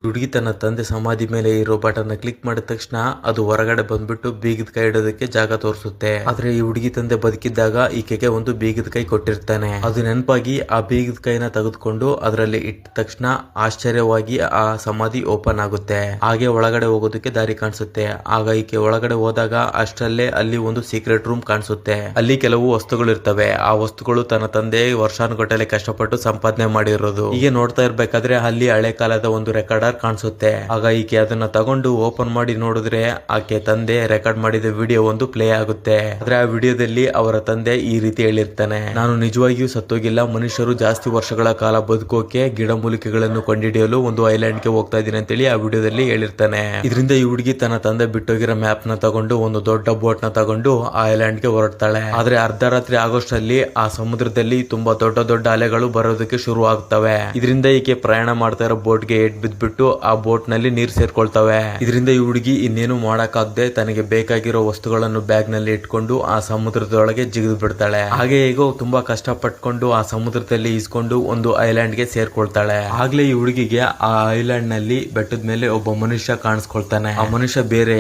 ಹುಡುಗಿ ತನ್ನ ತಂದೆ ಸಮಾಧಿ ಮೇಲೆ ಇರೋ ಬಟನ್ ಕ್ಲಿಕ್ ಮಾಡಿದ ತಕ್ಷಣ ಅದು ಹೊರಗಡೆ ಬಂದ್ಬಿಟ್ಟು ಬೀಗದ ಕೈ ಇಡೋದಕ್ಕೆ ಜಾಗ ತೋರಿಸುತ್ತೆ. ಆದ್ರೆ ಈ ಹುಡುಗಿ ತಂದೆ ಬದುಕಿದ್ದಾಗ ಈಕೆಗೆ ಒಂದು ಬೀಗದ ಕೈ ಕೊಟ್ಟಿರ್ತಾನೆ. ಅದು ನೆನಪಾಗಿ ಆ ಬೀಗದ ಕೈನ ತೆಗೆದುಕೊಂಡು ಅದರಲ್ಲಿ ಇಟ್ಟ ತಕ್ಷಣ ಆಶ್ಚರ್ಯವಾಗಿ ಆ ಸಮಾಧಿ ಓಪನ್ ಆಗುತ್ತೆ. ಹಾಗೆ ಒಳಗಡೆ ಹೋಗೋದಕ್ಕೆ ದಾರಿ ಕಾಣಿಸುತ್ತೆ. ಆಗ ಈಕೆ ಒಳಗಡೆ ಹೋದಾಗ ಅಷ್ಟರಲ್ಲೇ ಅಲ್ಲಿ ಒಂದು ಸೀಕ್ರೆಟ್ ರೂಮ್ ಕಾಣಿಸುತ್ತೆ. ಅಲ್ಲಿ ಕೆಲವು ವಸ್ತುಗಳು ಇರ್ತವೆ. ಆ ವಸ್ತುಗಳು ತನ್ನ ತಂದೆ ವರ್ಷಾನುಗಟ್ಟಲೆ ಕಷ್ಟಪಟ್ಟು ಸಂಪಾದನೆ ಮಾಡಿರೋದು. ಹೀಗೆ ನೋಡ್ತಾ ಇರ್ಬೇಕಾದ್ರೆ ಅಲ್ಲಿ ಹಳೆ ಕಾಲದ ಒಂದು ರೆಕಾರ್ಡರ್ ಕಾಣಿಸುತ್ತೆ. ಆಗ ಈಕೆ ಅದನ್ನ ತಗೊಂಡು ಓಪನ್ ಮಾಡಿ ನೋಡಿದ್ರೆ ಆಕೆ ತಂದೆ ರೆಕಾರ್ಡ್ ಮಾಡಿದ ವಿಡಿಯೋ ಒಂದು ಪ್ಲೇ ಆಗುತ್ತೆ. ಆದ್ರೆ ಆ ವಿಡಿಯೋದಲ್ಲಿ ಅವರ ತಂದೆ ಈ ರೀತಿ ಹೇಳಿರ್ತಾನೆ, ನಾನು ನಿಜವಾಗಿಯೂ ಸತ್ತೋಗಿಲ್ಲ, ಮನುಷ್ಯರು ಜಾಸ್ತಿ ವರ್ಷಗಳ ಕಾಲ ಬದುಕೋಕೆ ಗಿಡಮೂಲಿಕೆಗಳನ್ನು ಕಂಡುಹಿಡಿಯಲು ಒಂದು ಐಲ್ಯಾಂಡ್ ಗೆ ಹೋಗ್ತಾ ಇದೀನಿ ಅಂತೇಳಿ ಆ ವಿಡಿಯೋದಲ್ಲಿ ಹೇಳಿರ್ತಾನೆ. ಇದರಿಂದ ಈ ಹುಡುಗಿ ತನ್ನ ತಂದೆ ಬಿಟ್ಟೋಗಿರೋ ಮ್ಯಾಪ್ ನ ತಗೊಂಡು ಒಂದು ದೊಡ್ಡ ಬೋಟ್ ನ ತಗೊಂಡು ಆ ಐಲ್ಯಾಂಡ್ ಗೆ ಹೊರಡ್ತಾಳೆ. ಆದ್ರೆ ಅರ್ಧ ರಾತ್ರಿ ಆಗೋಷ್ಟರಲ್ಲಿ ಆ ಸಮುದ್ರದಲ್ಲಿ ತುಂಬಾ ದೊಡ್ಡ ದೊಡ್ಡ ಅಲೆಗಳು ಬರೋದಕ್ಕೆ ಶುರು ಆಗ್ತವೆ. ಇದರಿಂದ ಈಕೆ ಪ್ರಯಾಣ ಮಾಡ್ತಾ ಇರೋ ಬೋಟ್ ಗೆ ಏಟ್ ಬಿದ್ಬಿಟ್ಟು ಆ ಬೋಟ್ ನಲ್ಲಿ ನೀರ್ ಸೇರ್ಕೊಳ್ತವೆ. ಇದರಿಂದ ಈ ಹುಡುಗಿ ಇನ್ನೇನು ಮಾಡಕ್ಕಾಗದೆ ತನಗೆ ಬೇಕಾಗಿರೋ ವಸ್ತುಗಳನ್ನು ಬ್ಯಾಗ್ ನಲ್ಲಿ ಇಟ್ಕೊಂಡು ಆ ಸಮುದ್ರದೊಳಗೆ ಜಿಗಿದು ಬಿಡ್ತಾಳೆ. ಹಾಗೆ ಹೇಗೋ ತುಂಬಾ ಕಷ್ಟ ಪಟ್ಕೊಂಡು ಆ ಸಮುದ್ರದಲ್ಲಿ ಈಸ್ಕೊಂಡು ಒಂದು ಐಲ್ಯಾಂಡ್ ಗೆ ಸೇರ್ಕೊಳ್ತಾಳೆ. ಆಗ್ಲೇ ಈ ಹುಡುಗಿಗೆ ಆ ಐಲ್ಯಾಂಡ್ ನಲ್ಲಿ ಬೆಟ್ಟದ ಮೇಲೆ ಒಬ್ಬ ಮನುಷ್ಯ ಕಾಣಿಸ್ಕೊಳ್ತಾನೆ. ಆ ಮನುಷ್ಯ ಬೇರೆ